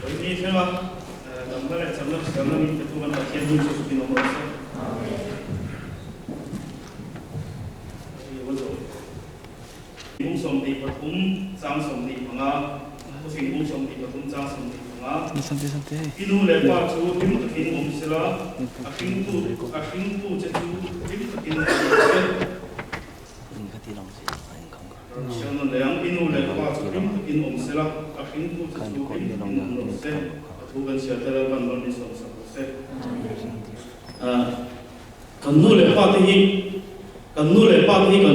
ini saya gambar channel itu kan bagian di susu nomor saya. Bung somdi patum sang somdi manga, pusing bung somdi patum sang somdi manga. Santai. Inu lepa cu tim takin omsela, aking tu cetu tim takin omsela. Siapa yang inu lepa cu tim takin omsela, aking tu cetu tim takin omsela. Bukan siapa yang bandar di sana sahaja. Kanu lepa tihi kan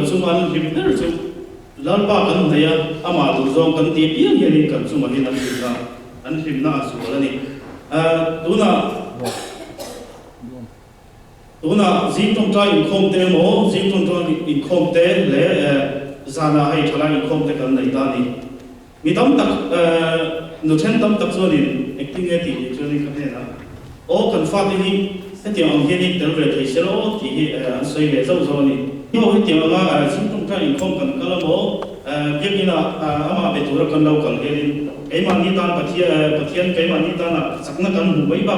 cuma lipner cu. Lalpa kan daya amadu zong kan tipian yang kan cuma ni anhimna asal ni. Tuna zintong trai inkom te mo zintong trai inkom te le zana hai trai inkom te kan naita ni. Mitam tak nuchen tam tak zoni acting eti zoni kan na. O kan fati ni setiap orang ni terus terselau ti asal le zoni. Nếu hiện tượng mà sinh trong trái không cần cái lỗ việc như là ama bị thua cần đâu cần cái mà như ta bát thiên cái mà như ta là sắc nó cần hùng vĩ bạc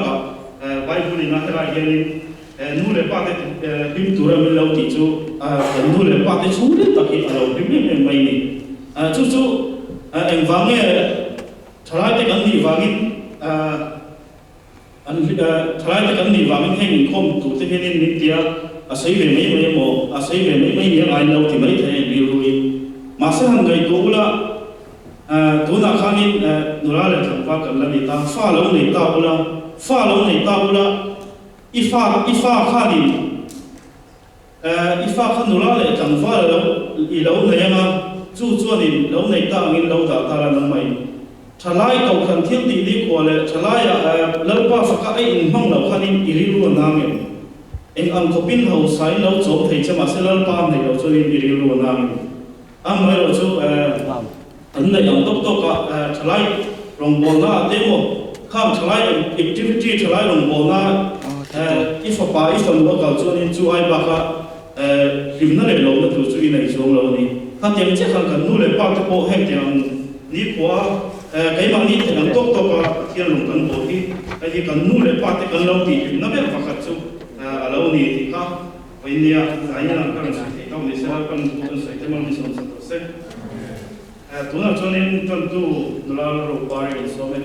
bài bùn này nó lại cái nu lệ bát cái phim thua mình lâu thì chú nu lệ bát cái chú đến tất cả lâu phim mình mày này chú em vắng nghe thay cái cần gì vắng anh thay cái cần gì vắng hay mình không tụt cái này mình tia asai về mấy mồ asai về mấy miếng ai lâu thì mấy thế điều rồi mà sẽ hàng ngày cố là tu na khang in nura le thằng pha cần là đi ta pha lâu này ta ula ifa khang in ifa khang nura le thằng pha lâu này mà chu ni lâu này ta in lâu ta là năm mày chalai cầu khăn thiên tỷ đi qua le chalai lâu pa phaka ai in mong lâu khang in iri luôn nam em ăn có pin hậu sai lâu chỗ thì chắc mà sẽ lâu pan thì lâu cho nên đi luôn nam ăn mấy lâu chỗ anh này ông tốc cả chalai rong bồn na demo kham chalai activity chalai rong bồn na if nó cả cho nên chú ai bác rim nó lại lâu nó tụi chú này xuống lâu đi hắn tiếng chắc hàng cần nuôi lại bao cái bộ hem tiếng ní quá cái mà ní thì ông tốc cả thiên rong cần bộ thì cái gì cần nuôi lại bao cái cần lâu thì nó biết phát khát chú lâu này thì khác với nia cái này là các sự thì trong này sẽ là các bộ sự thì mình sống sạch sẽ tu nào cho nên trong tu nó là rồi bài để so với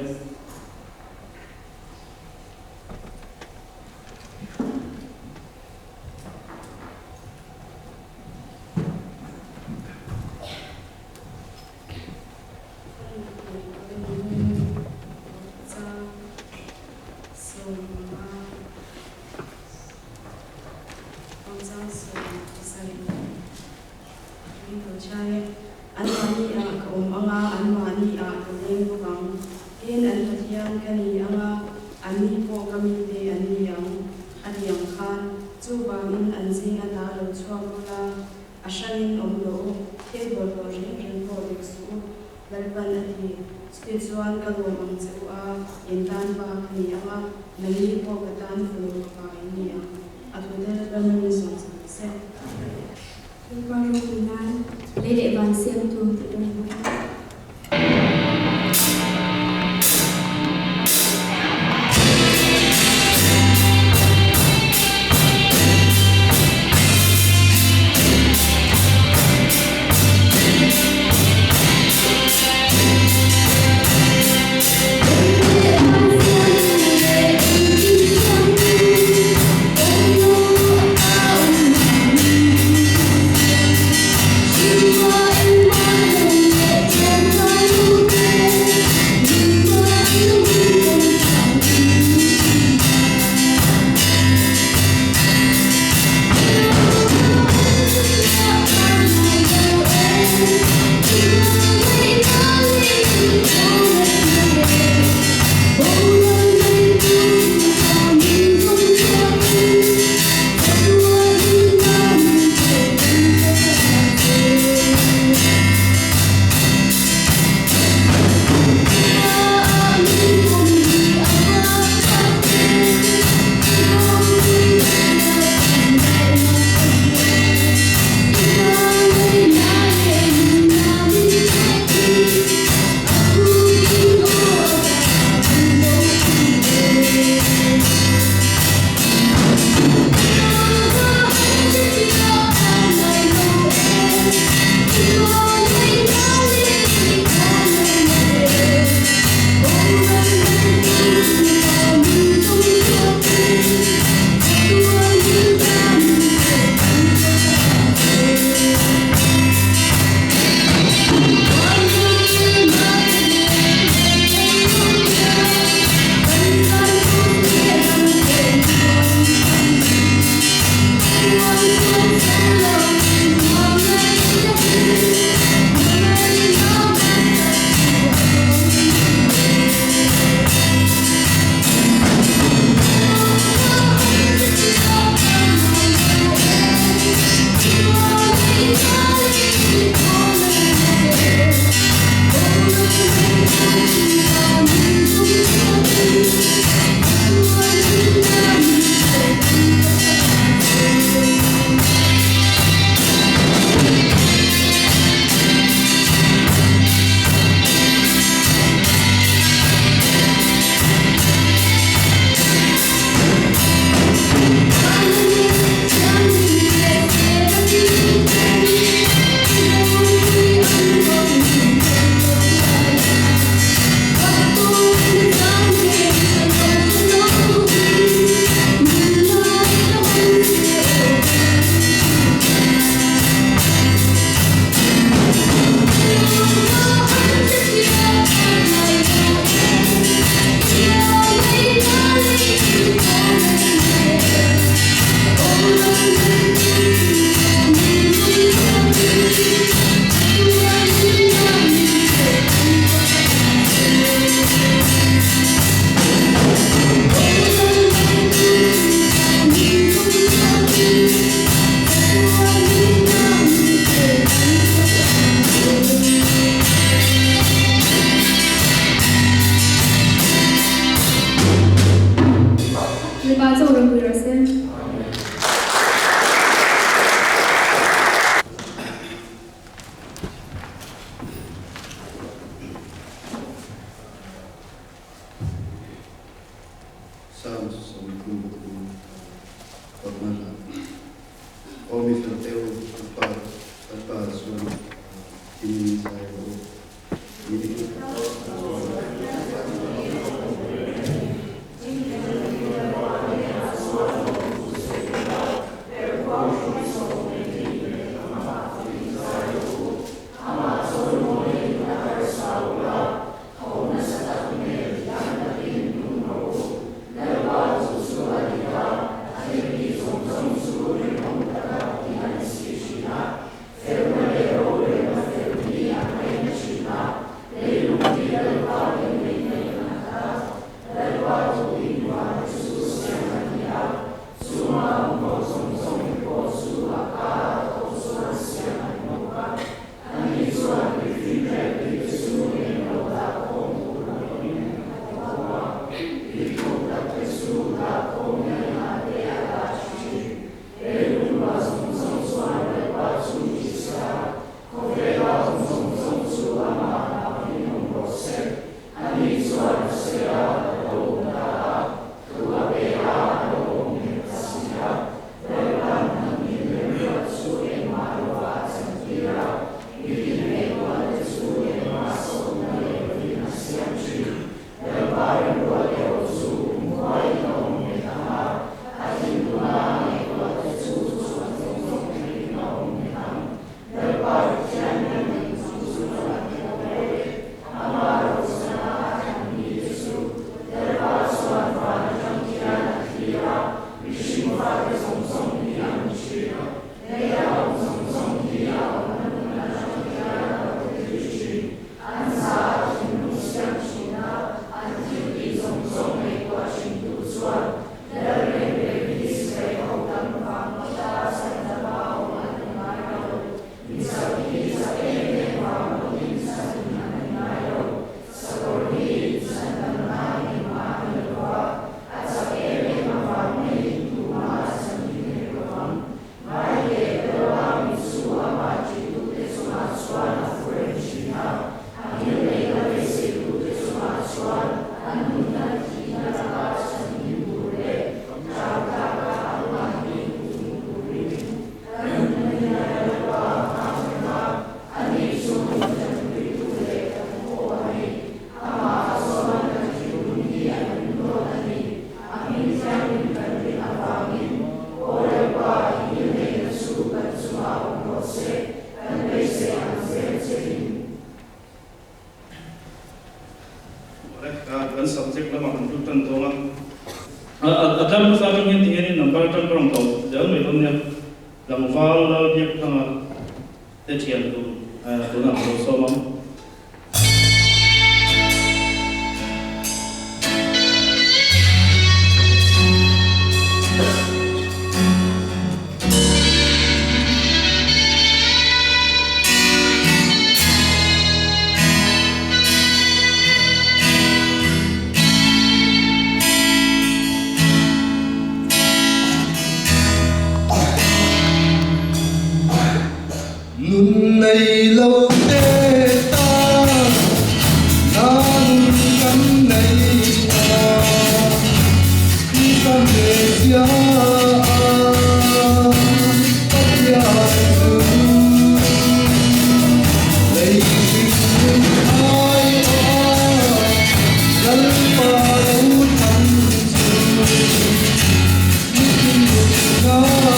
Chúa dầu đồng người xem. subject lama kan tu tan tonga adam sa kan yin tin number tan prong to jang mai dom ne lang fal la biak thanga te chian tu na so mam này lâu tê ta nan cắn này ta khi ta về gia tóc dài rừng lấy tình ai gắn ba đấu thắm rừng những người ta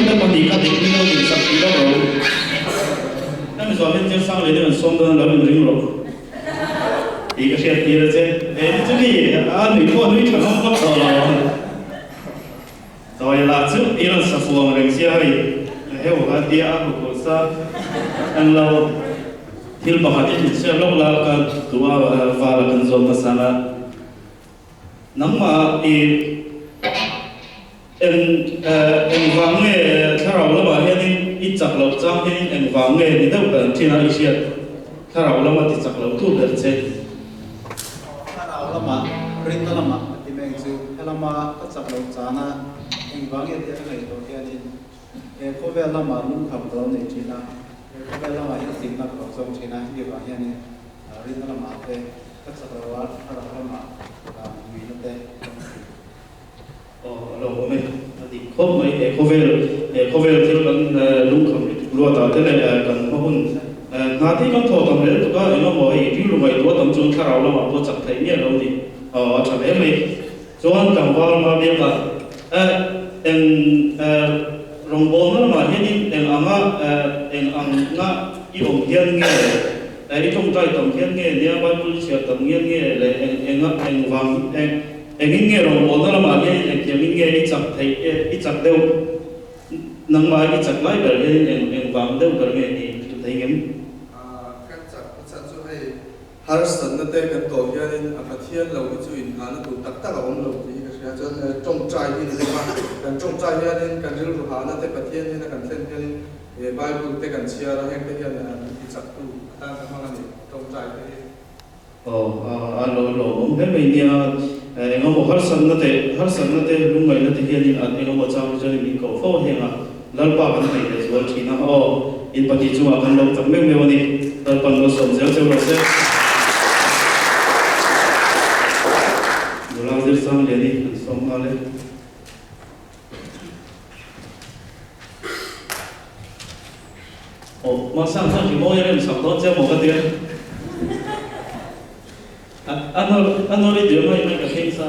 ta còn đi cắt đi đâu thì sắp đi đâu rồi em giờ bên trên sang lấy được xong rồi là mình rình rồi đi cái xe đi là chứ em chứ gì nữ con nữ chẳng không có rồi là trước đi là sắp phù hợp xe này heo hạt đi ăn một sa anh lâu thiếu bảo hạt thì xe lúc là cái tua và là cần dùng masala nắm mà đi em vắng nghe thà rồi là mà hiện ít chặt lâu trang hiện em vắng nghe thì đâu cần chỉ là ít chuyện thà rồi là mà ít chặt lâu thu được chứ thà rồi là mà rin là mà thì mình chú là mà ít chặt lâu trang á em vắng nghe thì cái này đầu tiên thì có vẻ là mà luôn cầm đồ này chỉ là có vẻ là mà hiện tình là có giống chỉ là như vậy hiện rin là mà thì ít chặt lâu á thà rồi là mà vì nó thế rồi mình thì không mấy có về thiếu lần lúc không luôn tạo thế này cần có hơn ngã thì con thổ cầm lên tụi cái nó mọi ví dụ vậy tụi tầm trung thà rồi là mà tụi chặt thấy nhiều đâu thì chẳng lẽ mình cho anh cầm vào mà biết là rồng bồn nó mà hiện em ăn ngã ít ông hiền nghe ấy trong tay tầm hiền nghe nha bao nhiêu chuyện tầm hiền nghe là em vàng em nghe rồng bồn nó mà hiện em nghe ít chặt đâu nâng mai ít chặt lại bởi em vàng đâu bởi nghe thì thấy nghe các chặt cho hay har sân nó tên cái tổ kia nên phát hiện lâu cái chuyện nó tụ tất cả ông lâu thì cái cho trong trai thì nó mà cần trong trai nên cần rêu ruha nó tên phát hiện nên cần thêm cái Bible tên cần chia ra hết cái là chặt tụ ta sẽ mang lại trong trai cái lo ông thế mình anh ông har sân nó tên lúc này nó thì hiện anh ông chăm cho mình cầu phô hiện lần ba cái này là rồi chỉ nó in bát chua kan long tam meng mewani tal pan lo som zel zel se bulang zir sang le ni som ale ma sang sang ki mo yere sam don je mo ka dia ano ri de mai mai ka thei sa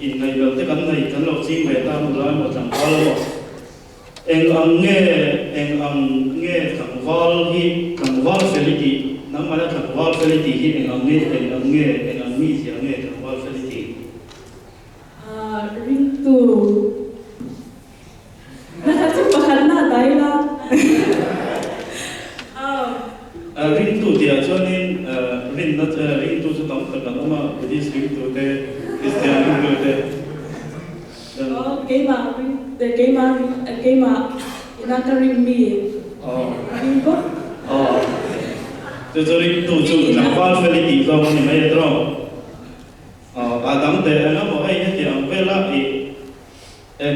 in này đầu tiên cái lộc chi về ta một loại một thằng vào lo anh nghe thằng vào facility nắm mà thằng vào facility thì anh nghe gì anh nghe thằng vào facility ring tu na chắc có khả năng đấy là ring tu thì cho nên ring tu cho tổng tất cả nó mà cái gì ring tu thế Christian ring tu thế cái mà ina ka ring mi ring ko cho ring tu cho thằng vào facility do mình mấy đó Adam te ana mo ai ne tiang vela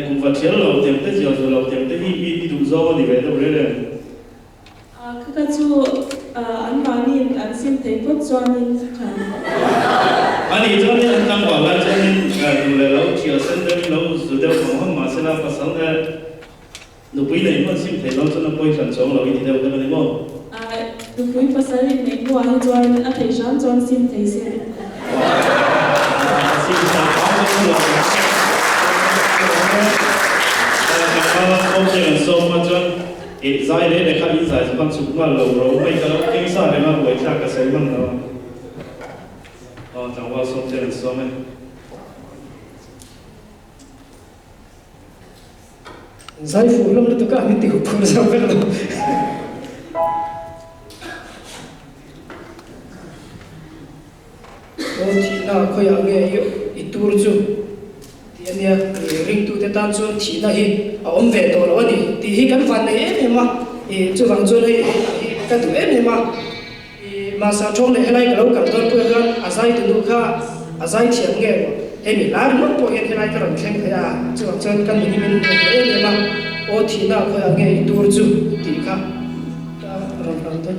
ku va chel lo tem te jo lo tem te hi du zo ni ve do re ka chu an mani an sim thei pot chuanin khan ani cho ni an tang wa la cho ni du le lo chi sen de lo zu de ko ma se la pa sang de no pui nei mo sim thei lo cho na poi khan chong lo i ti de de ni mo du pui pasarin nei ko ai chuan a thei jan chuan sim thei se so much it zai để khai in zai con sụp mà lầu rấu mấy cái đó kinh sa để mà buổi cha cái sấy măng đó chẳng qua xong chơi so mấy zai phụ lắm là tôi cả mình tiểu phụ sao cái đó thì nào khơi ăn nghe ít tour chứ thì anh em ring tu để tan cho thì na hi ông về đồ rồi thì hi cái phần này em mà chú vàng cho này cái tụi em mà sao trong này hay cái lâu cảm ơn tôi hơn azai từ lúc khác azai thiệt nghe em là lúc tôi hiện nay cái lòng khen thấy chú vàng cho cái mình em mà thì nào khơi ăn nghe ít tour chứ thì khác rồi thôi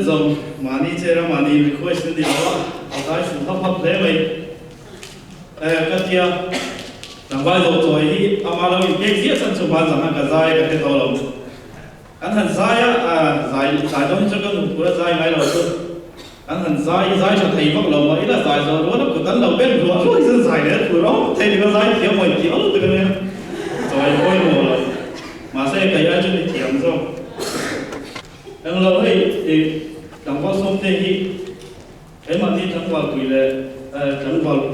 rất rộng mà đi chơi ra mà đi request đi đó cái sự hấp đấy vậy cái kia làm vai rồi rồi thì ama lo cái gì sản xuất bán rằng cái dài cái tàu lồng anh hẳn dài dài dài đó cho cái nụ cười dài ngay rồi anh hẳn dài cho thầy bắt lồng ấy là dài rồi nó cứ tấn lồng bên rồi dân dài đấy rồi đó thầy nó dài thiếu mấy thiếu từ cái này rồi quay mùa rồi mà sẽ cái ai cho đi thiểm rồi anh lâu thì đằng vào sông đây thì cái mà đi thằng vào quỷ là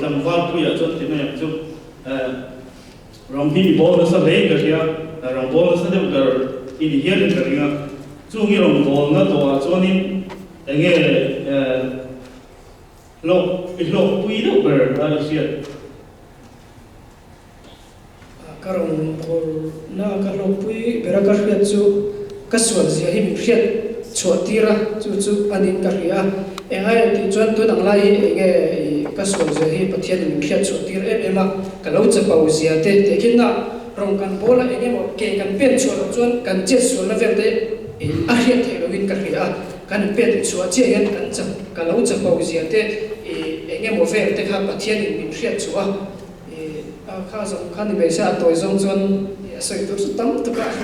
thằng vào quỷ ở chỗ thì nó nhập chút rong hi bố nó sẽ lấy cái kia rong bố nó sẽ đem cái in hiện cái kia chú nghĩ rong bố nó to cho nên nghe lộc quỷ nó bờ ra cái karong bol na karong pui bera ka hriat chu ka sual zia hi mi hriat chuatira chu anin ka ria engai ti chuan tu dang lai enge ka sual zia hi pathian mi hriat chuatir ema ka lo cha pau zia te kin na rong kan bola enge mo ke kan pen chual chuan kan che sual na ver te a hriat thei lo in ka ria kan pen chuat che yan kan cha ka lo cha pau zia te enge mo ver te kha pathian mi hriat chua khá giống khá thì bây giờ tôi giống chân sợi tôi rất tắm tất cả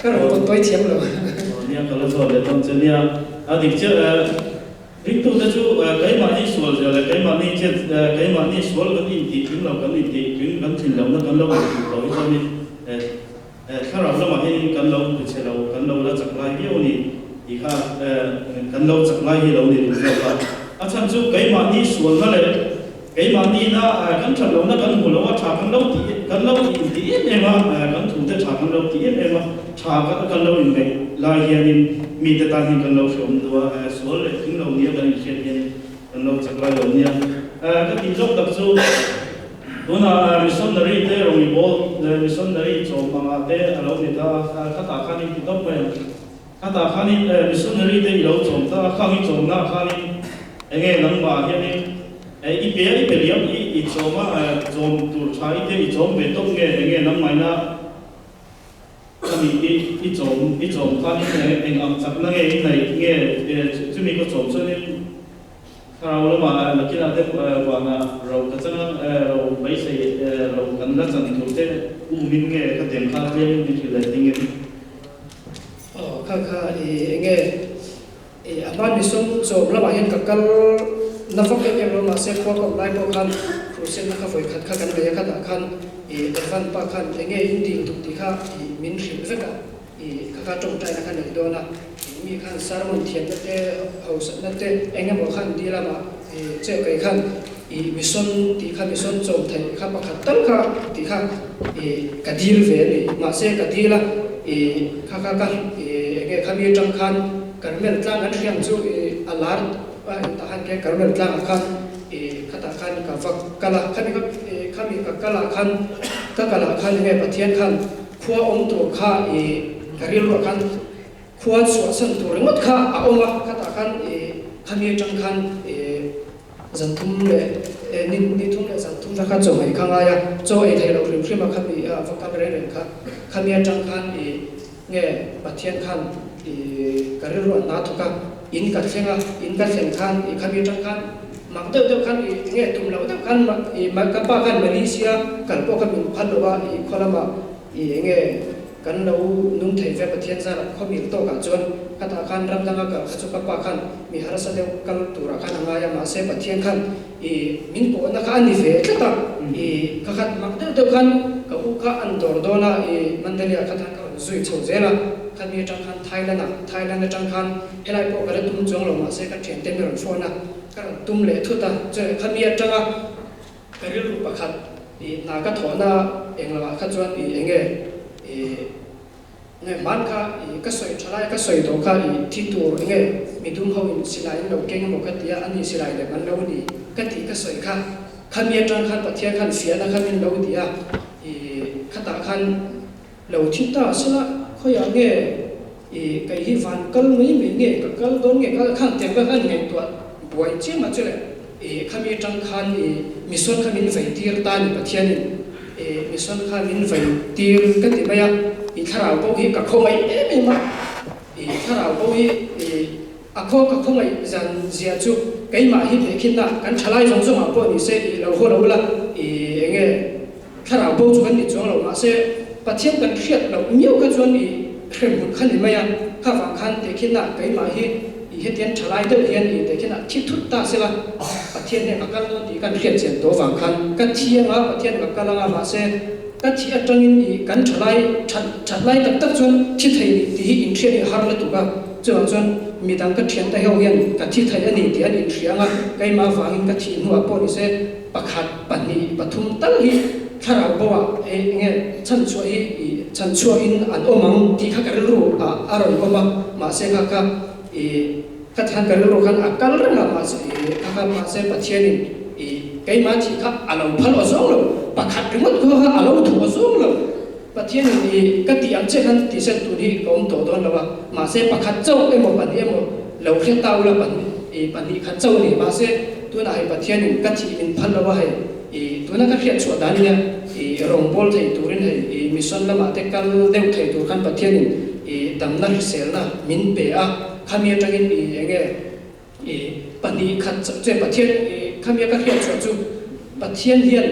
các bạn tôi thiếm rồi nia kalau soal itu jenisnya adik cer itu tu cái mà đi soal giờ là cái mà đi cer cái mà đi soal kan inti chúngเราkan inti chúng kan thìn lòng nó kan lâu rồi cho nênถ้าเราเรามาให้กันเราคือเชื่อเรากันเราแล้วจากลายเดียวนี่อีกค่ะกันเราจากลายที่เราเนี่ยรู้ว่าอาจารย์จู่cái mà đi soalนั่นแหละcái mà đi na kan thằng lâu na kanหูเราว่าชาkan lâuที่kan lâu intiเนี่ยมาkanถูกแต่ชาkan lâuที่เนี่ยมาชาkan lâu inไปลายเฮียนมีแต่ตาที่กันเราชมตัวสวนเลยถึงเราเนี่ยกันเชียร์เนี่ยกันเราจากลายเราเนี่ยก็ที่จบตักสู้ตัวน่ะมิชชันนารีเตอร์มีบอลมิชชันนารีโจมมาเตอร์เราเนี่ยถ้าข้าตาข้านี่ที่ต้องไปข้าตาข้านี่มิชชันนารีเตอร์เราโจมถ้าข้านี่โจมหน้าข้านี่เงี้ยนังมาเฮียนี่อีเปียเลี้ยงอีโจมโจมตัวชายเตอร์อีโจมเป็นต้องเงี้ยนังมานะก็มีอีโจมข้านี่เองอังจับนั่งเองในเงี้ยจะมีก็โจมช่วยนี่เราละมาเมื่อกี้เราได้ว่าเราก็จะเราไม่ใช่เรากันละจันทร์เตอุ้มมินเงี้ยก็เต็มข้าวเลี้ยงนี่คืออะไรติงเงี้ยข้าเงี้ยอาบ้านมีส่งโจมละมาเห็นกับกันนับฟังเองเรามาเสกว่ากับไล่พวกกันครูเซนนะครับฝอยขัดกันเลยขัดกันฟันปากกันเงี้ยยินดีทุกที่ข้ามินหิมเฟกันข้าจงใจนะครับในโดนมีขันสารมุนเทียนนั่นเองเอาสันนั่นเองเงี้ยบอกขันดีละมาเจ้าไก่ขันมิส่วนที่ข้ามิส่วนโจมไทยข้าปากขัดตั้งข้าที่ข้ากระดีลเวนี่มาเสกกระดีละข้ากันเงี้ยข้ามีจังขันกันเมื่อตั้งกันเรียงจู่อาลาร์ว่าทหารแกกันเมื่อตั้งขันข้าตาขันกับฟักกะละข้ามีกับกะละขันก็กะละขันเงี้ยปะเทียนขันขั้วองตัวข้ากระดีลขันขั้วสวนสันตัวเรื่องข้าเอามาข้าตาขันข้ามีจังขันจันทุ่มเลยนี่ทุ่มเลยจันทุ่มถ้าข้าจงให้ข้างไงโจ้ไทยเราเรียนขึ้นมาข้ามีฟังกันไปเรื่อยๆข้ามีจังขันเงี้ยปะเทียนขันการเรื่องนาทุกข์อินกัดเสียงอินกัดเสียงขันข้ามีจังขันมักเดิมขันเงี้ยทุ่มเราเดิมขันมักกับป้าขันมาเลเซียกันพวกขันพันว่าคนละมาเงี้ยกันเรานุ่งไทยเฟปะเทียนซาเขามีโตกันจนข้าตาขันรำดังกับข้าจุกป้าขันมีฮาร์สเดลกันตัวขันงายมาเสปะเทียนขันมินปวดนักอันนี้เฟก็ตักข้าขันมักเดิมขันกับผู้ข้าอันตัวโดนะมันเดียข้าทางเขาจุยโฉเจนะข้ามีจังขันไทยแลนด์จังขันเฮลัยพวกกันตุ้มจงลงมาเสกันเทียนเต็มไปหมดโฟนะกันตุ้มเละทุตาเจอข้ามีจังกันเรื่องรูปขันนาก็ถอนะเองละข้าจวนเองเนี่ยมันข้าก็สวยชลายก็สวยตัวข้าที่ตัวเนี่ยมีดุมเขาอินสิไลน์เราเก่งบอกกันที่อันนี้สิไลน์เลยมันเราดีกันที่ก็สวยข้ามีจังขันปะเทียนขันเสียนะข้ามีเราดีข้าตาขันเราทิ้งตาสิละเขาอย่างเนี่ยไก่ที่ฟันกัลไม่มีเนี่ยกัลโดนเนี่ยก็ขันเต็มก็ขันเนี่ยตัวบวยเจ้ามาเจอข้ามีจังขันมีส่วนข้ามีไฟตีร์ตานี่ปะเทียนมีส่วนข้ามีไฟตีร์กันที่ไม่ถ้าเราพวกนี้กับเขาไม่ไม่มาถ้าเราพวกนี้ akho ka khongai zan zia chu keima hi lekhin na kan thalai jong jong a po ni se I lo ho lo la I enge thara bo chu kan ni chong lo ma se pathian kan khiat lo miu ka chuan I khrem bun khan ni maya kha wang khan lekhin na keima hi I hetian thalai de hian I lekhin na thi thut ta se la pathian ne ka kal no ti kan khiat chen to wang khan ka thianga pathian ka kalanga ma se ka thi atangin I kan thalai tak tak chuan thi thei ni ti in thia ni har la tu ka chuan chuan midang ka thian ta heu hian ka thi thei ani ti an in thianga keima wangin ka thi nuwa po ni se pakhat pani pathum tal hi thara bowa nge chan chua hi chan chua in an omang ti kha kar ru a aron oma ma se ka ka ka than kar ru khan akal ranga ma se ka ma se pathianin keima thi kha alo phal ozong lo pakhat rimot ko ha alo thu ozong lo pathianin ka ti ang che khan ti se tu ni kom to don lawa ma se pakhat chau emo pani emo lo khia tau la pani khat chau ni ma se tu na hai pathianin ka thi in phal lawa hai tu na ka khia chua dan ya rong bol thei turin hai mission lama te kal deu thei tur khan pathianin dam na sel na min pe a khamia tangin enge pani khat che pathian khamia ka khia chua chu pathian hian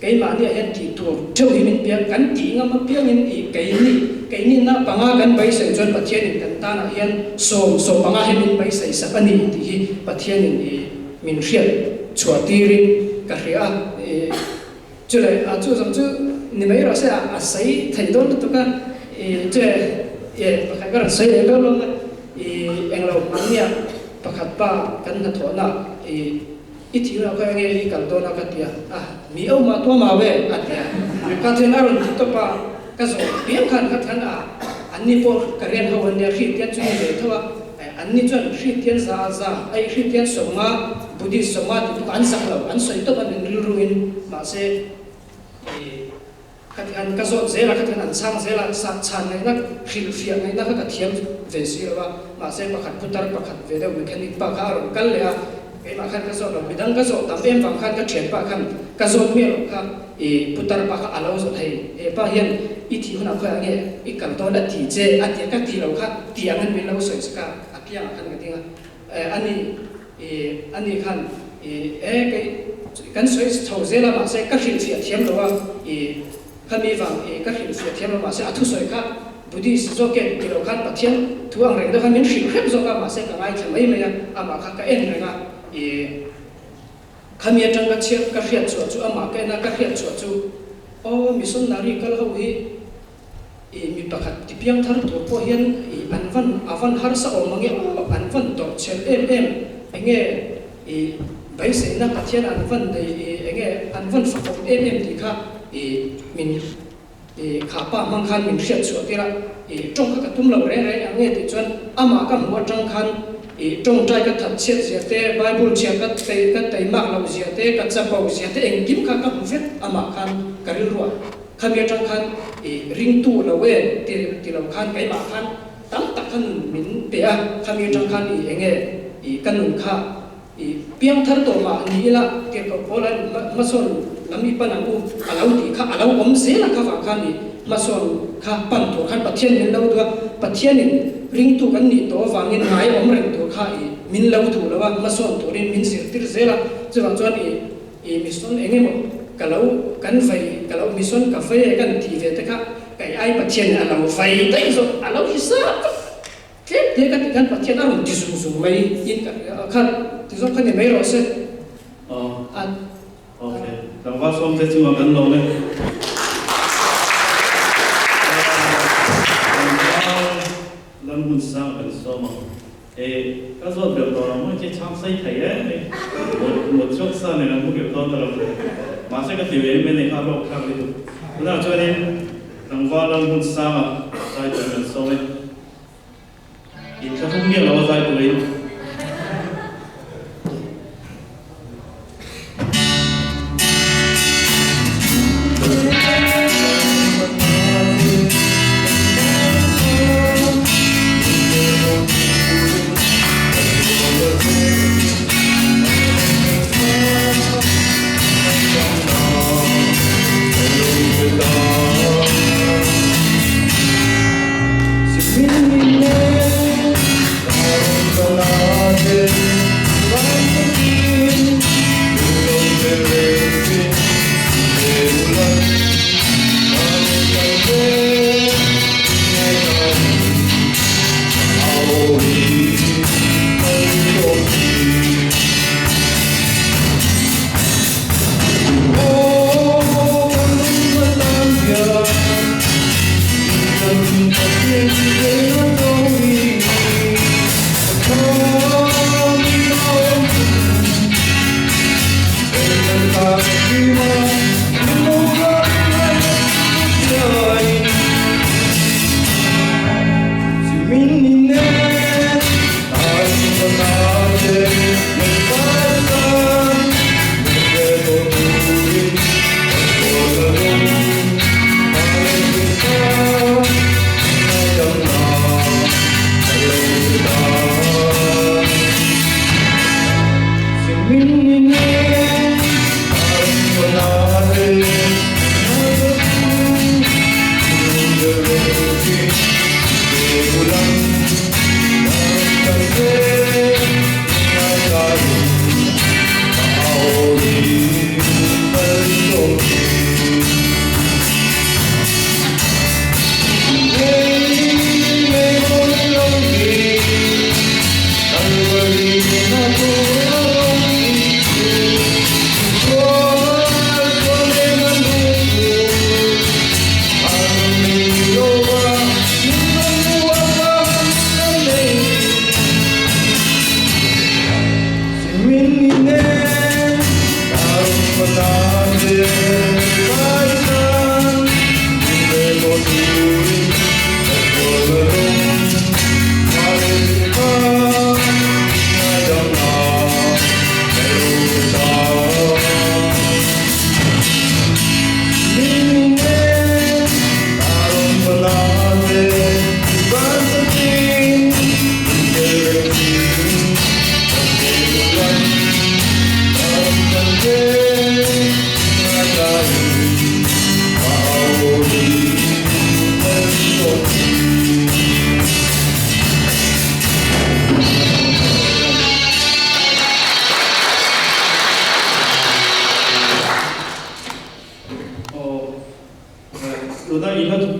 keima ni hian ti tur theu hi min pia kan ti nga ma pia min keini na panga kan bai sai chuan pathianin kan ta na hian so panga hi min bai sai sa ani ti hi pathianin min riat chua tirin ka ria chule a chu sam chu ni mai ra sa a sai thai don tu ka che pakhat ka sai lo lo englo mania pakhat pa kan na thona iti na ko nge kal do na ka tia mi au ma to ma we atia ka the na ron to pa ka so pian khan ka than anni po karen ho wan ya khit tian chu le thawa anni chuan khit tian za ai khit tian so ma budi so ma tu an sak lo an soi to ban ni ruin ma se ka an ka so zela ka than an sang zela sa chan nei na khil fia nei na ka thiam ve si wa ma se pakhat putar pakhat ve de mechanic pa ka ron kal le keima khan ka so lo midang ka so tam em wang khan ka thian pa khan ka so mi lo kha putar pa ka alo so thei pa hian I thi huna kha nge I kal to da ti che atia ka ti lo kha ti ang min lo so ska akia khan ka tinga ani khan ke kan soi chho zela ma se ka khil fia thiam lo wa khami wang ka khil fia thiam lo ma se athu soi kha budi zo ke ti lo khan pathian thuang reng da khan min khil khep zo ka ma se ka ngai thamai me ya ama kha ka en renga khamia tang ka chiat ka khiat chu ama ke na ka khiat chu o mission nari kal ho hi mi pakhat ti piang thar tur po hian avan har sa o mangi anvan to chel em enge bai se na pathian anvan de enge anvan fa em ti kha min kha pa mang khan min khiat chu tira trong ka tum lo re ange ti chuan ama ka mu tang khan trong trai ka that chet zia te bible chia ka te mak lo zia te ka cha pau zia te eng kim kha ka vet ama khan karil ruwa khamia tang khan ring tu lo we ti lo khan kai ma khan tam tak khan min pe a khamia tang khan enge kanun kha piang thar to ma ni la ke ko polan mason lami panang u alau ti kha alau om se la kha wa khan ni mason kha pan to khan pathian min lo tu pathian ring tu kan ni to wangin ngai om reng to kha min lo tu lawa mason to rin min sir tir zela chuan chuan mission enge mo kalau kan vai kalau mission ka vai kan ti ve ta kha kai ai pathian alau vai dai zo alau hisab ke te kan pathian alu ti sung mai in ka khan ti zo khan ni mai ro se okay dan wa som te chu ma kan lo ne lam hun sang kan so ma ka zo be to mo che chang sai thai mo chok sa ne na mu ke to ta ma se ka ti ve me ne ka ro kha ri na cho ne dan wa lam hun sang sai ta kan so ne in cha hung ne lo sai tu le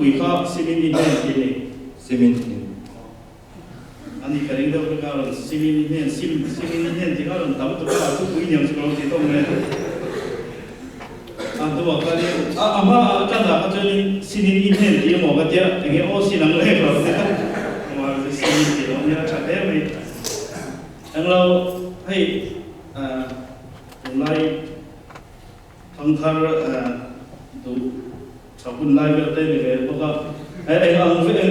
tui kha simin in hen ti ni simin ani karing do ka ron simin in hen simin in hen ti ka ron tam tu ka tu pui nyam skro ti tong ne an tu ka ni ama ka da ka chani simin in hen ti mo ka tia ti o sinang le ro ti ma simin ti lo nya cha de mai ang lo hei lai thang thar tu sabun lai cái tên này về bác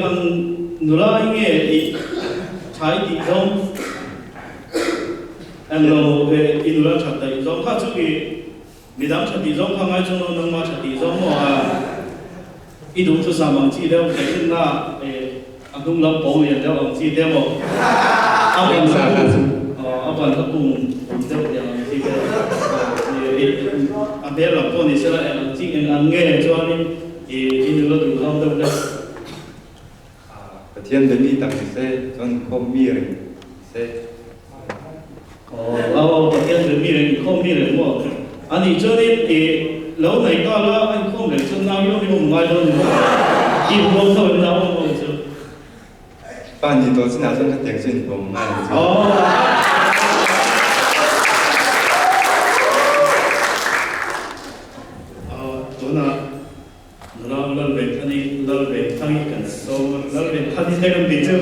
anh nula nghe đi trái đi giống anh lâu về đi nula chặt đi giống khác chút gì mình đang chặt đi giống không ai trong nó nông mà chặt đi giống mà ít đúng cho sao bằng chi đeo cái chân na anh cũng làm bảo vệ đeo bằng chi đeo một anh bạn nó cùng đeo đeo bằng chi đeo anh bé làm con thì sẽ là chỉ anh nghe cho anh thì in nó được không đâu đâu thiên đến đi tặng xe con không mi rồi xe thiên đến mi không mi rồi mua anh thì cho nên thì lâu này ta là anh không để chân nào yêu đi một ngày luôn đi một thôi nào một chứ bạn thì tôi xin nào xin các tiếng xin của ngày lal be thani kan so lal be thani se kan bi chu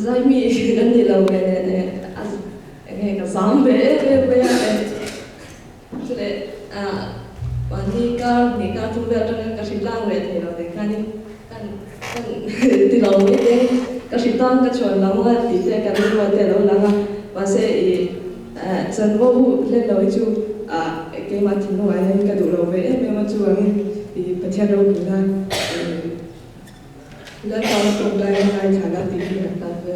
zai mi kan ni lo ne nge ka sam be chule wani ka tu be ta ka silang re ni lo de kan ti lo ni de ka sitang ka chon lang la ti te kan ni wa te lo lang wa se chan wo hu le lo chu cái mà thì nó ai cái đủ lâu về em mà chú anh thì bắt theo đâu cũng là tao cũng đang ai trả lại tiền thì ta về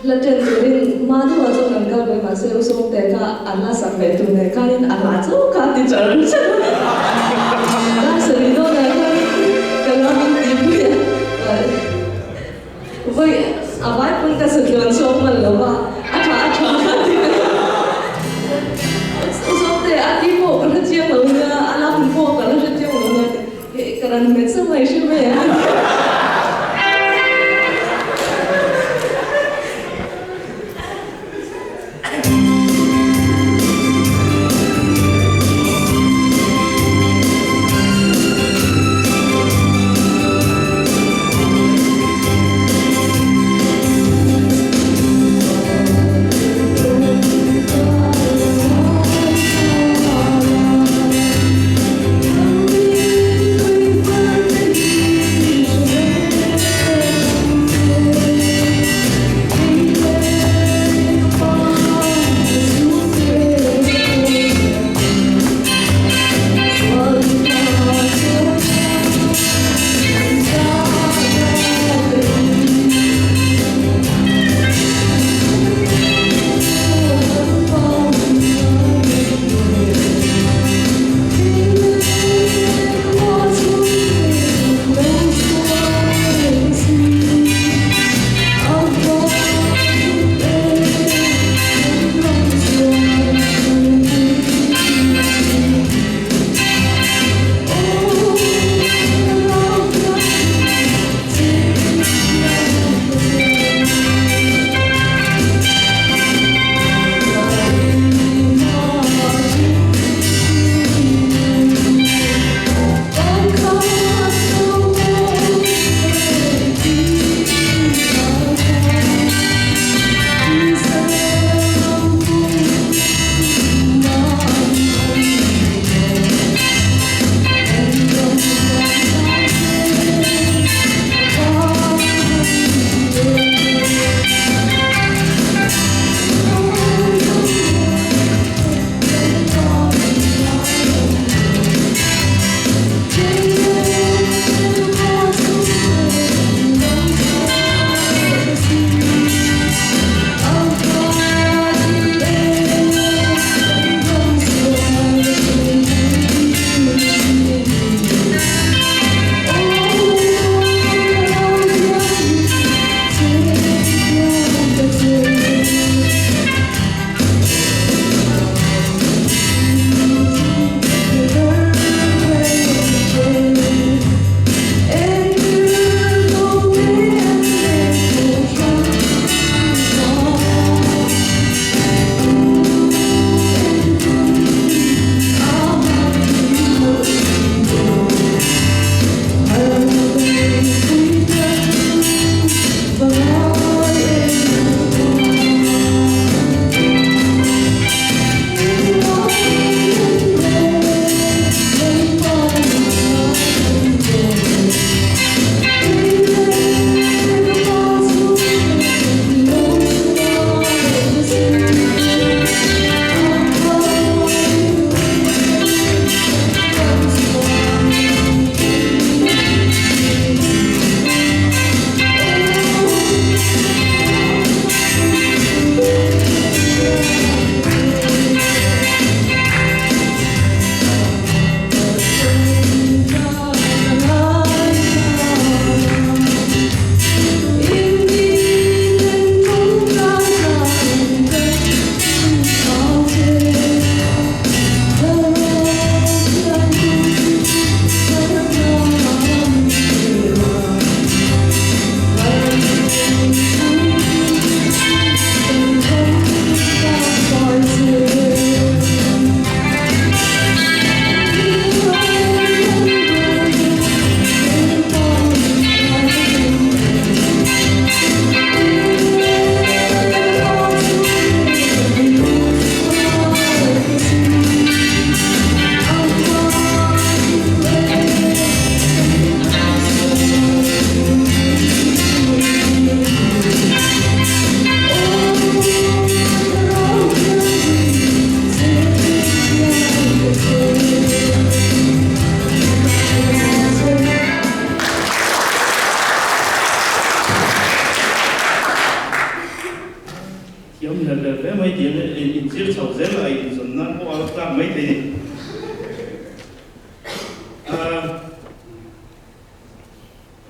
lần trên rồi mà thì vào trong ngành cao về mà sẽ usung để cả anh là sắp về tụi này cái nên anh là chỗ cả thì chờ rất lâu là xử lý đâu này cái nó mình tìm vậy vậy à vậy cũng cái sự kiện sống mình là mà anh thì Ativo, kalau dia mahu alam info, kalau dia mahu kerana medsos macam mana?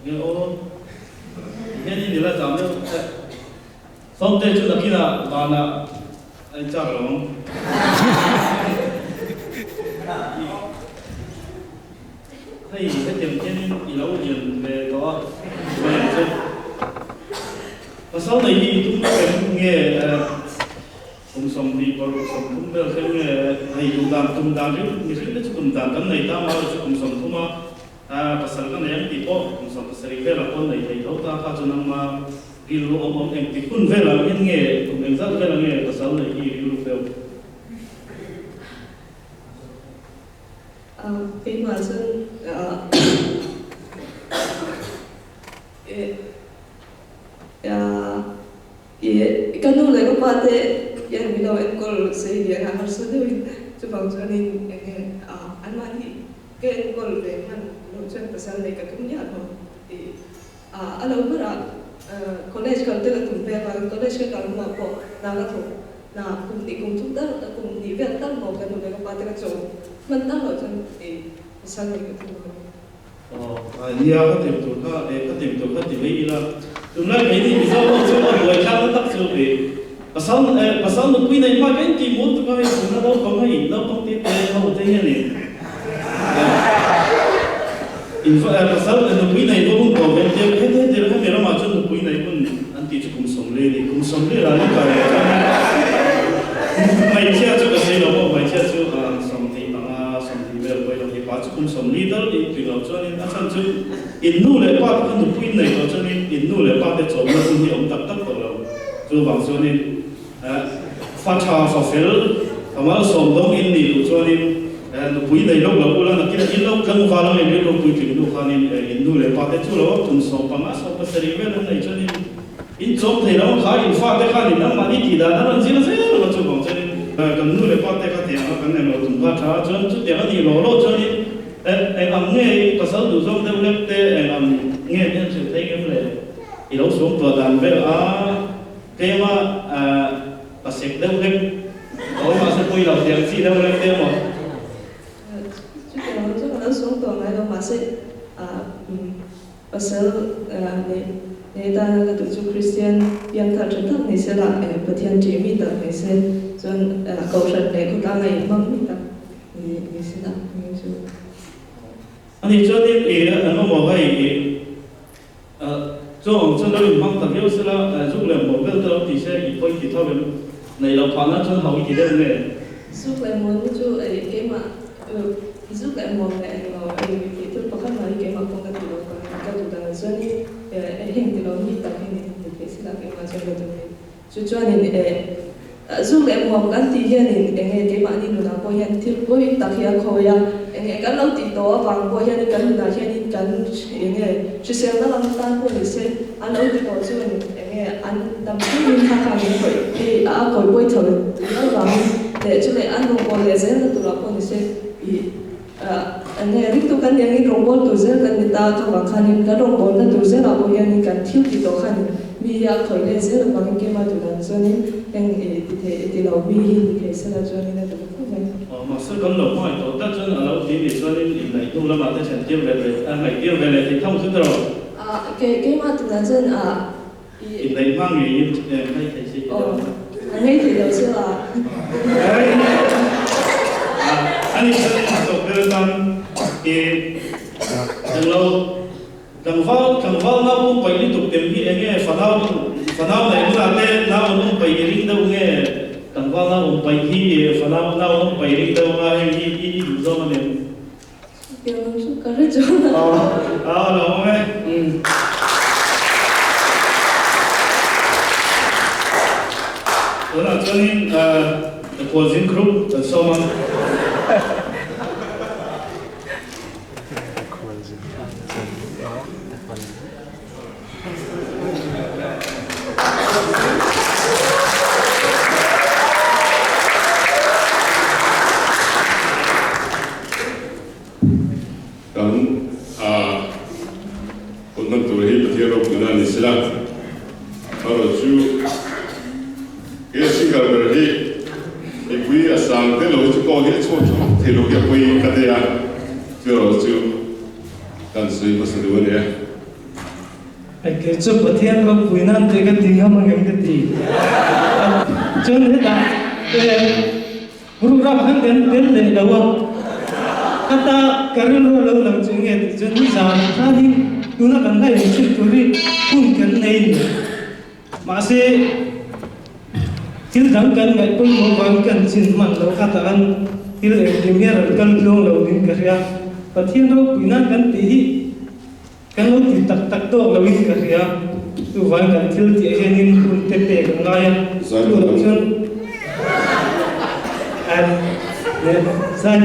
nghe ô nghe đi là giảm đâu xong tên chúng ta kia là bà là anh cha rồi hay cái tiền trên lâu tiền về đó về chứ và sau này thì chúng ta nghe ông sống đi vào sống cũng được theo nghe hay chúng ta chứ người ta chúng ta cái này ta mà ông sống không mà pasal kan yang tipo ông sống sering về là con này thấy đâu ta khai cho năng mà đi lu ông em thì kun về là những nghe cũng em rất về là nghe pasal này đi lu về cái mà dân cái nụ này có bao thế yang mình nói em còn xây dựng hàng học sinh đấy cho bằng cho nên anh mà thì cái em còn về mình nói chuyện pasal này cái cũng nhớ thôi thì anh đâu có là college kalau tu tu về vào college kalau mà bỏ nào cái thôi nào cùng chúng ta cùng đi về tất một cái nụ này có bao thế cái chỗ mình tất rồi cho thì pasal này cái thôi nia cái tiệm tụi cái tiệm là tụi nó cái gì sao nó sao nó người khác nó tắt chưa về pasal nó quy này mà cái gì muốn tụi nó đâu có hay đâu có tiết đâu thế này pasal nó quy này nó cũng có cái thế cái nó mà cho nó quy này cũng anh tí cũng sống lên là những cái mày chia cho cái gì đó mày chia cho sống thì về quay thì bắt cũng sống đi đó thì tùy vào cho nên anh sang chứ in nu lại bắt cái nó quy này cho nên in nu lại bắt cái chỗ nó cũng hiểu tập rồi cho bằng cho nên phát trà phá phèo mà sống đông in đi cho nên nó quy này lúc là là cái in lúc lăng vào là mình lúc quy trình lúc anh in nu lại bắt cái chỗ đó cũng sống bằng sống cái seri về này cho nên in trong thì nó khá in phát cái khá nó mà đi thì đã nó chỉ là thế nó cho bằng cho nên cần nu lại bắt cái thì nó cái này nó cũng phát trà cho nên chút tiền thì lỗ cho nên em nghe pasal tu trong đâu lắm thế em nghe những sự thấy cái này thì đâu xuống tòa đàm về cái mà pasal đâu lắm có mà sẽ quay đầu tiền gì đâu lắm thế mà chút tiền nó xuống tòa này đâu mà sẽ pasal này ta cái tổ chức Christian yang ta chân thật này sẽ là bậc thiên chỉ mi ta này sẽ chọn cầu thần này cũng đang ngày mong mi ta này sẽ là như thế anh cho nên anh mà cái cho ông cho nó mang tập hiệu sẽ là giúp làm một cái đó thì sẽ phải thì thôi này là khoản nó cho hậu thì đấy này giúp lại muốn cho cái mà giúp lại một cái nó thì tôi có khả năng cái mà không có được cái tụ tập cho nên hiện thì nó như tập hiện thì cái sẽ là cái mà cho được cho nên giúp lại một cái thì hiện thì cái mà đi nó có hiện thì có hiện tập hiện khối cái lâu thì đó bằng có hiện cái là hiện cái chỉ xem nó làm ta có thể xem anh lâu thì đó chứ anh làm cái mình khác khác như vậy thì coi quay thử nó làm để cho lại anh không có lẽ sẽ là tụi nó có thể xem anh ấy riêng kan yang ini robot tu je kan kita tu bahkan kan robot tu je lah boleh yang kan thiu di tu kan biar khởi lên sẽ là bằng cái mà tụi nó cho nên yang thì là bi thì sẽ là cho nên là tụi nó vậy mà sự cần lộc mọi tổ tất chân ở đâu thì cho nên này tu là bạn sẽ chẳng tiêu về anh này tiêu về thì không chút rồi cái mà tụi nó chân này mang người hay thầy gì anh ấy thì đâu sẽ là anh ấy sẽ học về tăng thì càng lâu càng vào nào cũng phải liên tục tìm hiểu nghe phần nào này cũng là thế nào cũng phải liên đâu nghe càng vào nào cũng phải thi phần nào cũng phải liên đâu hay đi do mà mình kiểu nó cũng có rất chỗ là không nghe đó là cho nên của diễn group là sao mà cái chỗ bát thiên lo bùi nan thế cái tiếng mà nghe cái gì cho nên là guru ra bahkan kan le lawa kata karilo lo lang chunge cho nên rằng ta đi tu na kan dai chit turi kun kan nei mà se til dang kan ngai pun mo wang kan chin man lo kata an til premier kan long lo din karya bát thiên lo bùi nan kan ti kan lo ti tak tak to lo in karya tu wang kan til ti henin kun te te kan ngai tu lo chun saya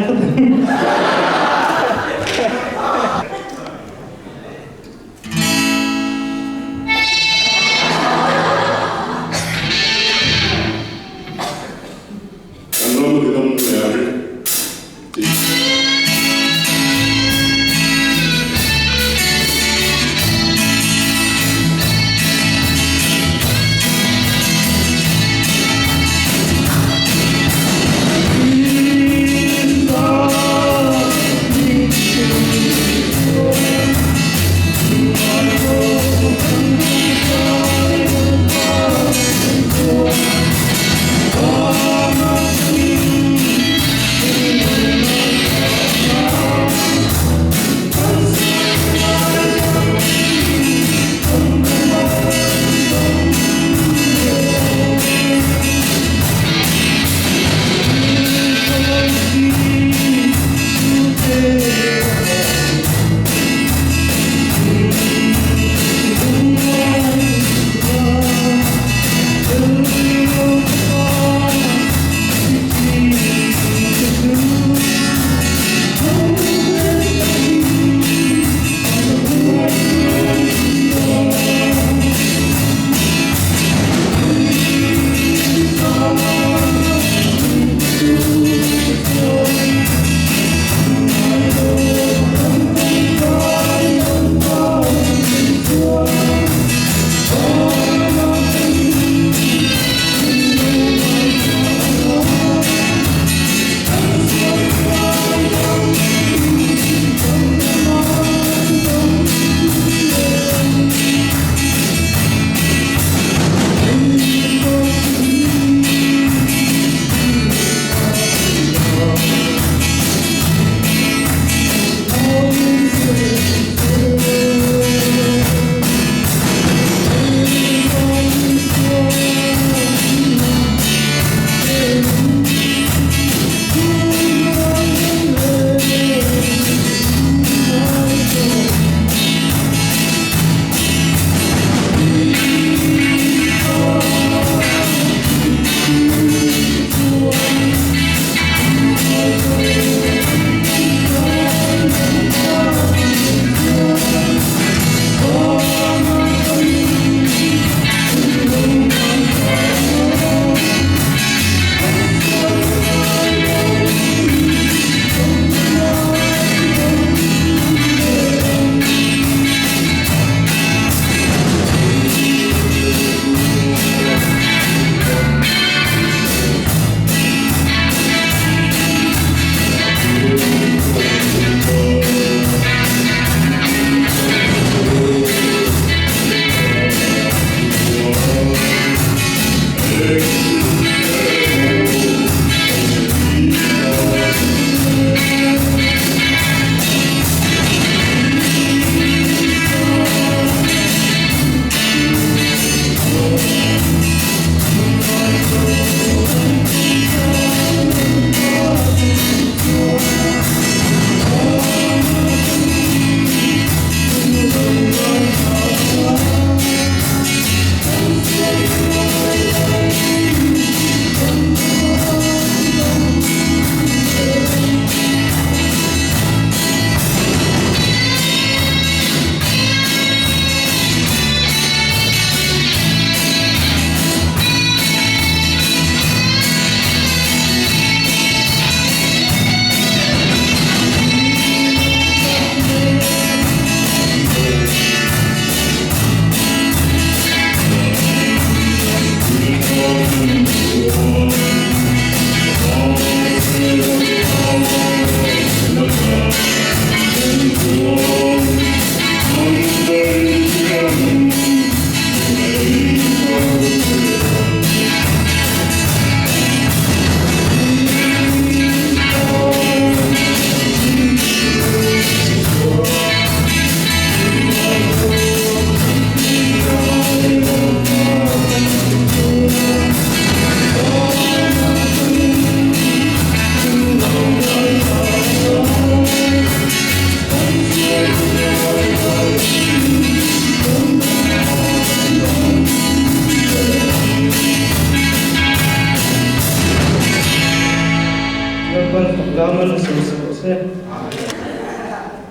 bangan se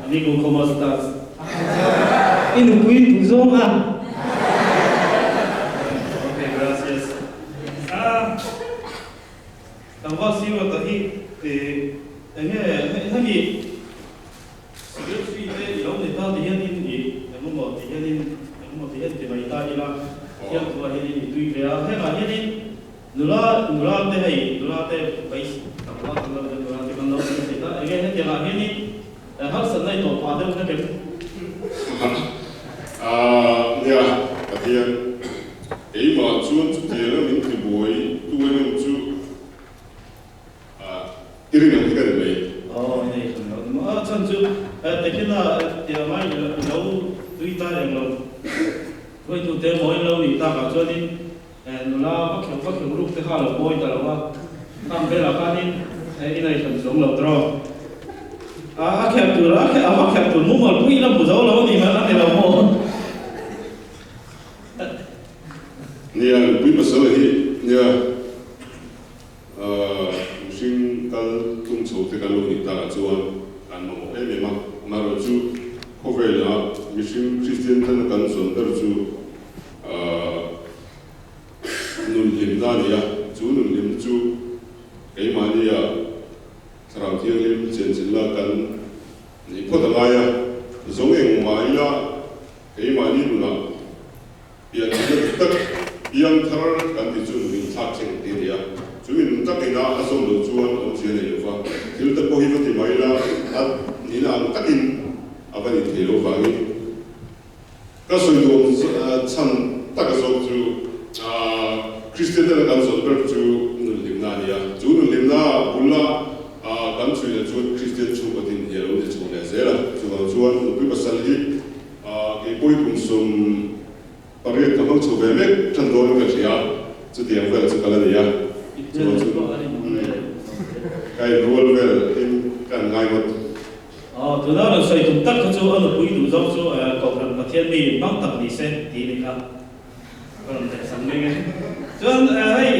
Amigo, ¿cómo estás? inu kui tu zong a Ok, gracias. Tangwa siwa tahi hami security te ilaw nita diyanin mo diyan te mai ta ila yang tua hini tui bea hema hini nula te bais tangwa nula te kan lo te ta te la hini har sanai to pa de na ke ya katian ma chuan chu te la min ti boi tu wen chu irin ang ka de oh nei ma chan chu te kina te mai lo tui ta yang lo koi tu te moi lo ni ta ka chu ni nula va kheu ru te kha lo boi ta lo wa tam be la ka ni inai kan song lo tro kẹp tu mu mal pui la bu zo lo ni ma na lo mo nia pui pasal hi nia sing kal tung chou te kal ni ta chuan an mo me ma na ro chu khovel la mission christian tan kan son tar chu nun lim da nia chu nun lim chu ei ma nia sarang thiang lim chen chen la kan ni ko da ya zong eng ma ila ei ma ni nu la ya tak yang thar kan ti chu min thak cheng ti ria chu min tak ina asom lo chuan om chen ne fa til ta ko hi ti mai la at ni na takin avani te lo va ni ka so yu chan ta ka so chu christian da kan so per chu nu lim na nia chu nu lim na bulla kan chu ya chu christian chu ko tin ya lo de chu le zela chuan nu pi pasal hi ke poi kum sum pariat ka mang chu ve mek chan do ka ria chu tiang vel chu kala nia kai rol vel in kan ngai mot tu na lo sai tu tak ka chu an pui du zo chu ko ran pa thian mi mang tak ni se ti ni ka kon te sam ne ge chuan ai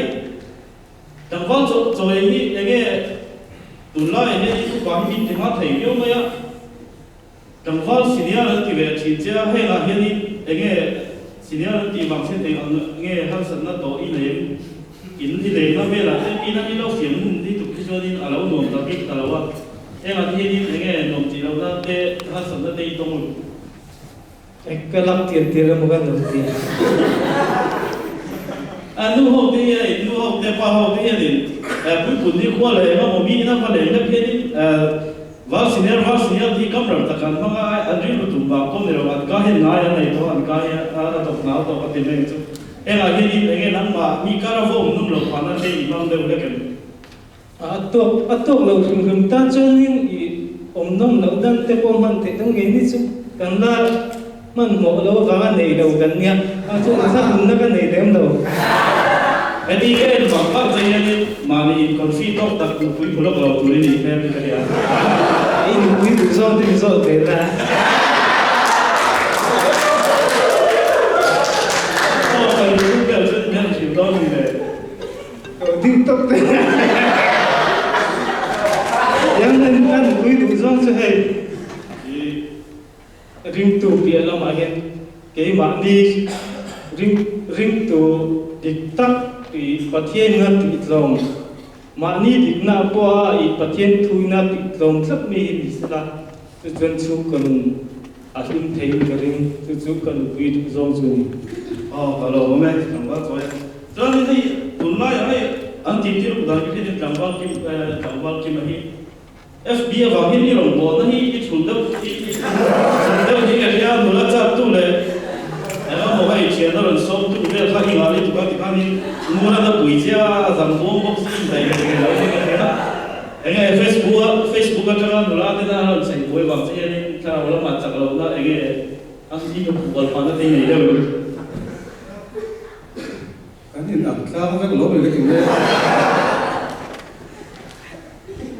tang wang zo ni ge tu lai ne tu ba mi ti ma thei yo ma ya tang wang senior ti ve chi ja he la he ni ge senior ti bang se te an ge han san na to i le in ni le na me la i na i lo fiam ni tu ki zo ni a lo nom ta ki ta lo wa e ma ti ni ge nom ti lo na te han san na te i tong ekkalak tir mo kan ti nu ho te pa ho te ni pui pun ni khwa le ma mo mi na pa le na phe ni va senior ti kam ram ta kan ma adri lu tu ba ko me ro ka he na ya nei to an ka ya to na to ka te me chu e ga he ni ge nang ma mi ka ra vo num lo pa na te i mam de le ken atok lo khum ta chon ning i om nom lo dan te po man te tang ge ni chu kan la man mo lo ga nei lo kan nia a chu sa hun na ka nei dem lo Jadi kan bangkak saya ni mami konfi tok tak pui pulak lau tu ni saya berkata ya. ini kui tu zo te la Oh kalau tu kan jangan cerita ni le. TikTok te yang kan kui tu zo se hai ring tu pia lam agen ke ma ni ring tu diktak i pathian ngat i tlong ma ni dik na po i pathian thui na ti tlong thlap mi hi sala tu chen chu kan a him thei ka ring chu kan pui tu zong chu ni Oh kalau ome nampak saya. Jadi ni tunai ay anti tiru dah kita ni tambal kim ni. FB awak ni orang buat ni sudah ni kerja mula satu le. Emang mau hay channel dan shop tu dia kah ingat itu kan ni mula dah puja zambo box ni dah kerja. Enggak Facebook kan mula ada dah saya buat bang saya ni kalau orang macam kalau nak enggak asli tu buat pada ni dia. Ini nak tahu kan lo boleh kini.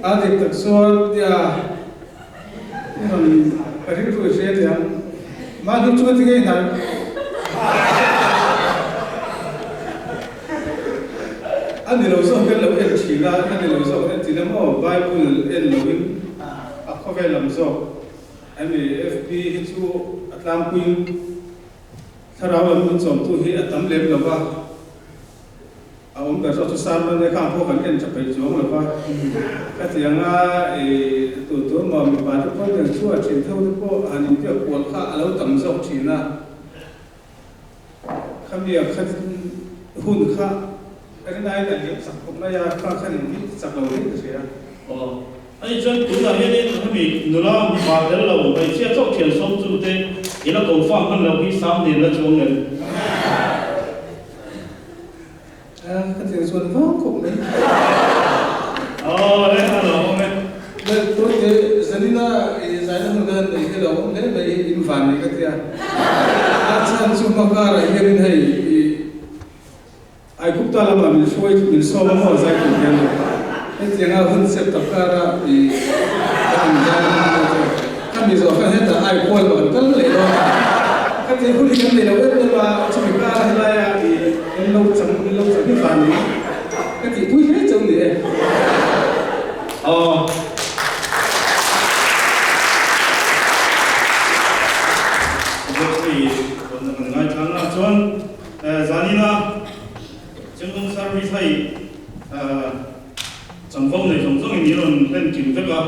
Adik tak soal dia, ini hari itu saya dia, mahu cuci tiga ini. Andi lo soal kan lo boleh cuci. chỉ là cái này là do cái chỉ là một Bible en loving à có vẻ làm do em FB hết chú Atlam Queen thà nào em muốn sống tu hết tấm lem là ba ông bây giờ tôi sang bên cái phố gần em chụp hình xuống là ba cái tiếng tụi mà mình bán được con đường chua trên thâu được po anh em việc cuốn khá lâu tầm dọc chỉ là khám việc khát hun khá cái này là những sản phẩm này khá khá những cái sản phẩm này thế nào anh chân tụi là hiện nay mình nửa mà đến lâu bây giờ cho tiền sống chủ thế thì nó còn放hơn là cái 3 年了中人cái tiếng xuân vô cùng đấy đấy là nó đấy tôi thấy dân là giải năng gần đấy cái đó cũng thế đấy in phản này cái kia anh xem mà cả là hiện nay ai cũng ta làm mình xóa mà họ giải quyết cái này cái tiếng nào hơn sẽ tập cả là anh giải năng kami zo kan heta ai pol man kan le do ka ti huli kan le do e ba chumi ka la ya en lo chang ni fan ni ka ti pui he chang ni thì còn ngày tháng là chuan zanina chứng công service hay chẳng phong này trong trong này luôn lên kiểm tra cả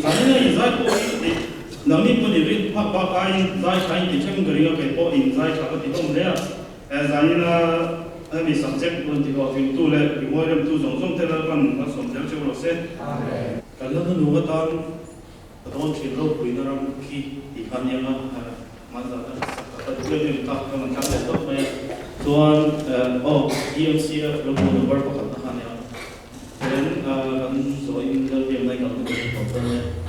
zanina izai ko nami ko ni rin pa ai zai sai ti chang gari ga ke po in zai cha ka ti dong le zanina ami subject bon ti ho fi tu le bi mo rem tu zong zong te la kan ka som jang chu ro se ka la nu ga tan don chi lo pui na ram ki i kan ya ma za ta tu le ta ka man ka le to me tuan EMCF lo mo work ko ta han ya then kan so in the game like on the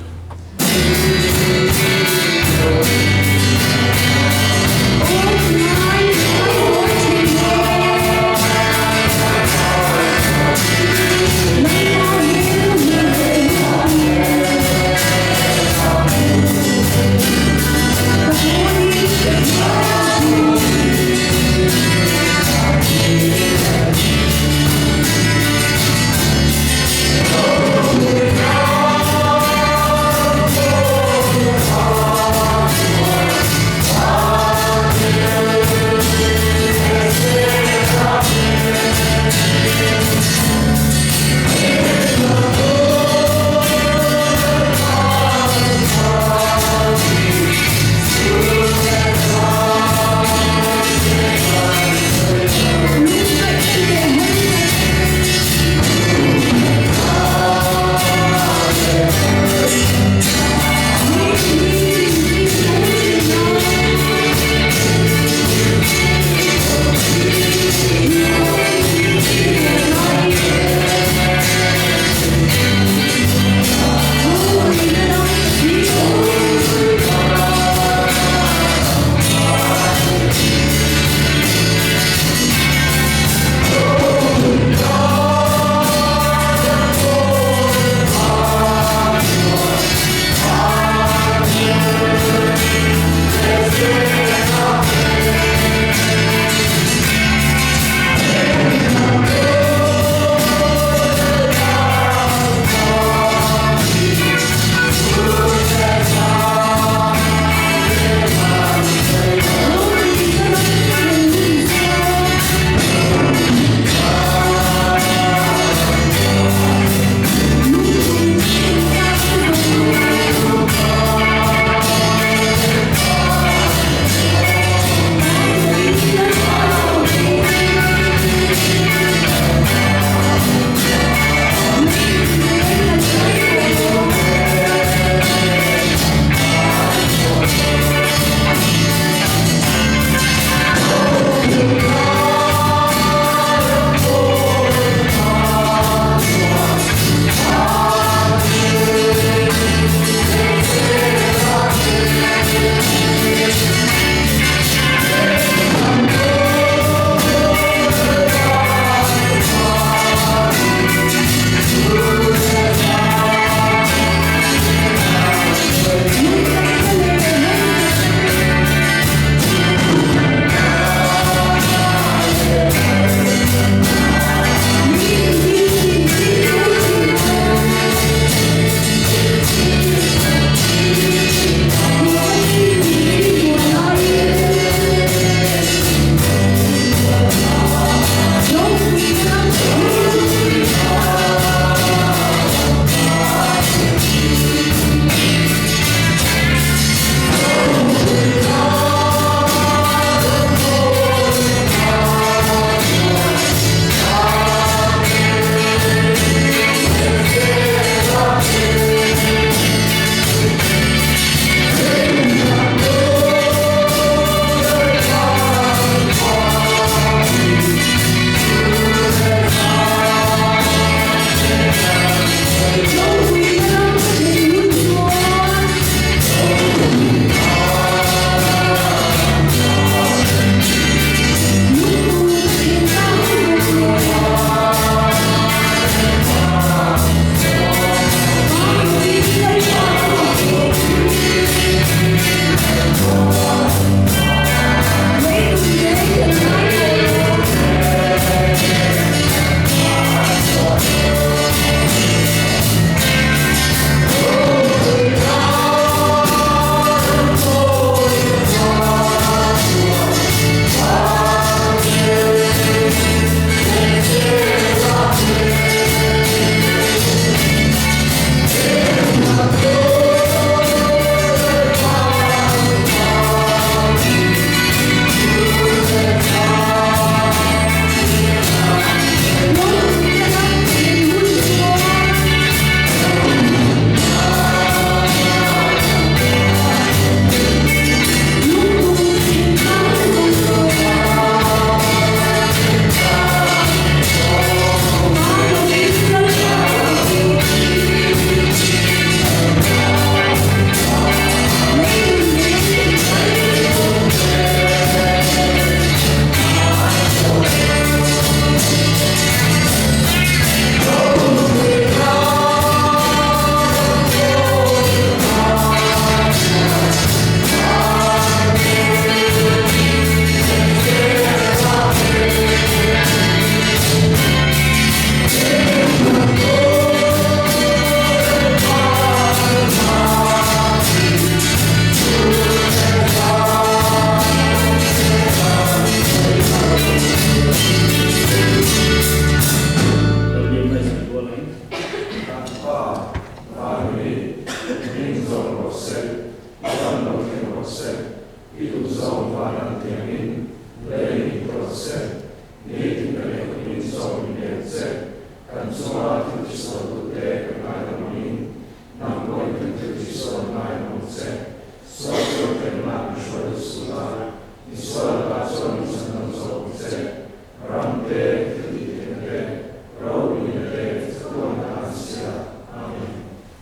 Nam